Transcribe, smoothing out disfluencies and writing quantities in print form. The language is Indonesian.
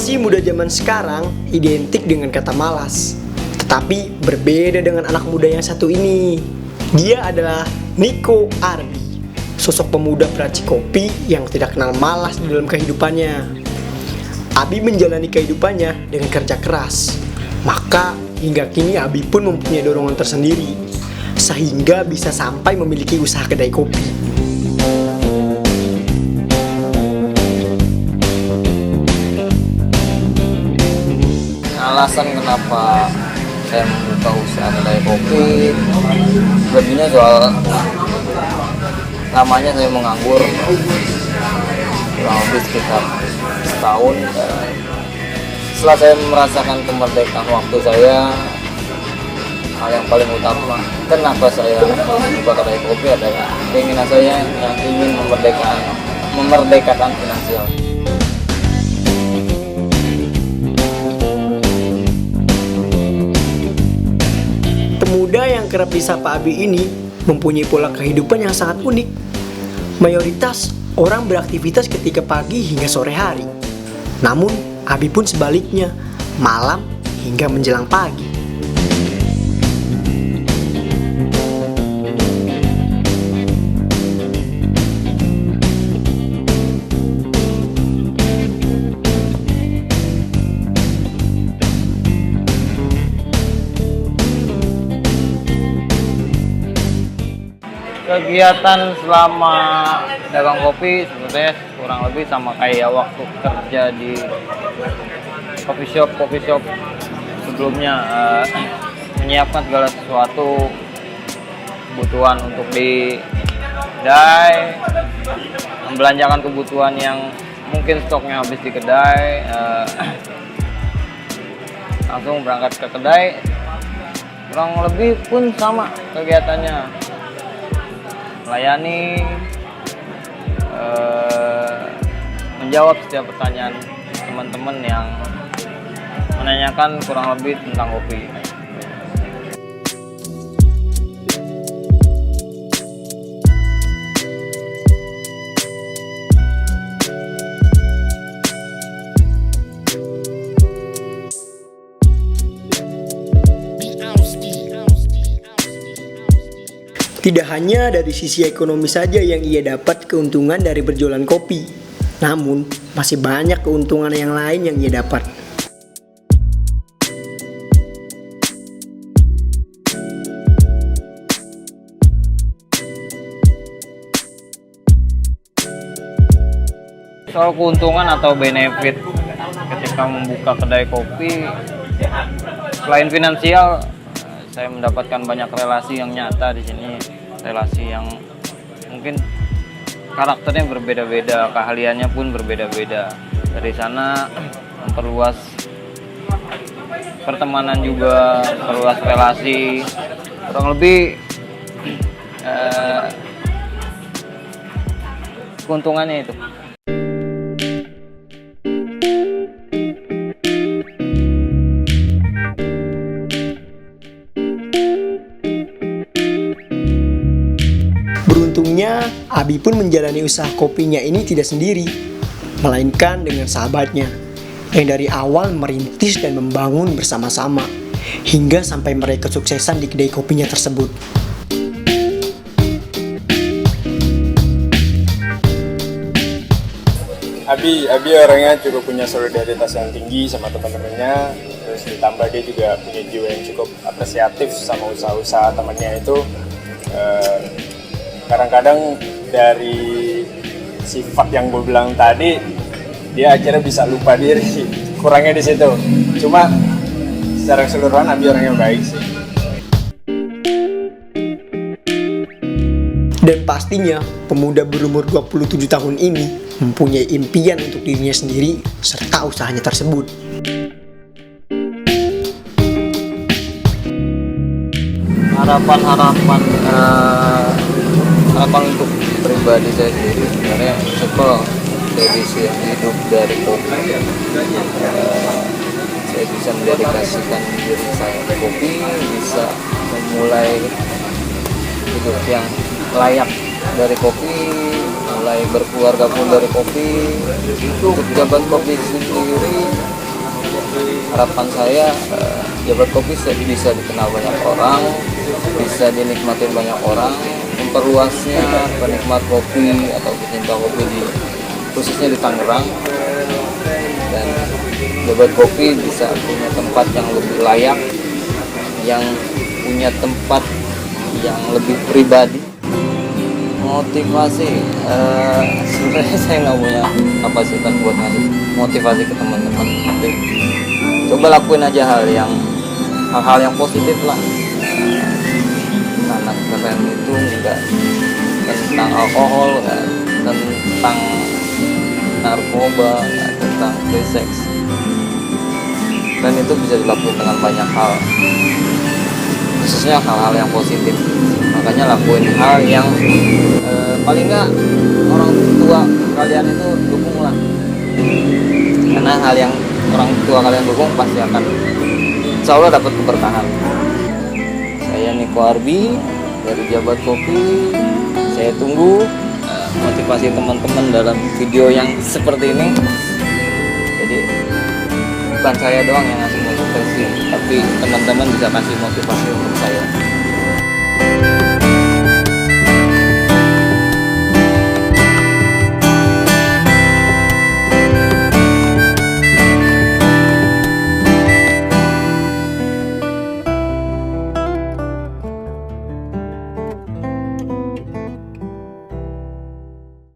Generasi muda zaman sekarang identik dengan kata malas. Tetapi berbeda dengan anak muda yang satu ini. Dia adalah Nico Ardi, sosok pemuda peracik kopi yang tidak kenal malas di dalam kehidupannya. Abi menjalani kehidupannya dengan kerja keras. Maka hingga kini Abi pun mempunyai dorongan tersendiri, sehingga bisa sampai memiliki usaha kedai kopi. Alasan kenapa saya membuka usaha kedai kopi, lebihnya soal namanya saya menganggur kurang lebih sekitar setahun. Setelah saya merasakan kemerdekaan waktu saya, hal yang paling utama kenapa saya membuka kedai kopi adalah keinginan saya yang ingin memerdekakan finansial. Pemuda yang kerap disapa Abi ini mempunyai pola kehidupan yang sangat unik. Mayoritas orang beraktivitas ketika pagi hingga sore hari. Namun Abi pun sebaliknya, malam hingga menjelang pagi. Kegiatan selama dagang kopi sebenarnya kurang lebih sama kayak waktu kerja di coffee shop sebelumnya, menyiapkan segala sesuatu kebutuhan untuk di kedai, membelanjakan kebutuhan yang mungkin stoknya habis di kedai, langsung berangkat ke kedai. Kurang lebih pun sama kegiatannya, melayani, menjawab setiap pertanyaan teman-teman yang menanyakan kurang lebih tentang kopi. Tidak hanya dari sisi ekonomi saja yang ia dapat keuntungan dari berjualan kopi, namun masih banyak keuntungan yang lain yang ia dapat. Soal keuntungan atau benefit ketika membuka kedai kopi, selain finansial, saya mendapatkan banyak relasi yang nyata di sini, relasi yang mungkin karakternya berbeda-beda, keahliannya pun berbeda-beda. Dari sana memperluas pertemanan juga, perluas relasi, kurang lebih keuntungannya itu. Beruntungnya, Abi pun menjalani usaha kopinya ini tidak sendiri, melainkan dengan sahabatnya, yang dari awal merintis dan membangun bersama-sama, hingga sampai meraih kesuksesan di kedai kopinya tersebut. Abi orangnya cukup punya solidaritas yang tinggi sama teman-temannya, terus ditambah dia juga punya jiwa yang cukup apresiatif sama usaha-usaha temannya itu. Kadang-kadang dari sifat yang gue bilang tadi, dia akhirnya bisa lupa diri, kurangnya di situ. Cuma secara keseluruhan Abi orang yang baik sih. Dan pastinya pemuda berumur 27 tahun ini mempunyai impian untuk dirinya sendiri serta usahanya tersebut. Harapan untuk pribadi saya sendiri sebenarnya simple, saya bisa hidup dari kopi. Saya bisa mendedikasikan diri saya ke kopi, bisa memulai hidup yang layak dari kopi, mulai mulai berkeluarga pun dari kopi. Untuk Jabat Kopi sendiri, harapan saya Jabat Kopi bisa dikenal banyak orang, bisa dinikmatin banyak orang, memperluasnya penikmat kopi atau pecinta kopi khususnya di Tangerang, dan Jabat Kopi bisa punya tempat yang lebih layak, yang punya tempat yang lebih pribadi. Motivasi, sebenarnya saya nggak punya kapasitas buat ngasih motivasi ke teman-teman, tapi coba lakuin aja hal-hal yang positif lah. Anak keren itu nggak tentang alkohol, nggak tentang narkoba, nggak tentang free sex, dan itu bisa dilakukan dengan banyak hal, khususnya hal-hal yang positif. Makanya lakuin hal yang paling nggak orang tua kalian itu dukung lah, karena hal yang orang tua kalian dukung pasti akan insya Allah dapat keberkahan. Saya Niko Arbi dari Jabat Kopi. Saya tunggu motivasi teman-teman dalam video yang seperti ini. Jadi bukan saya doang yang ngasih motivasi, tapi teman-teman bisa kasih motivasi untuk saya.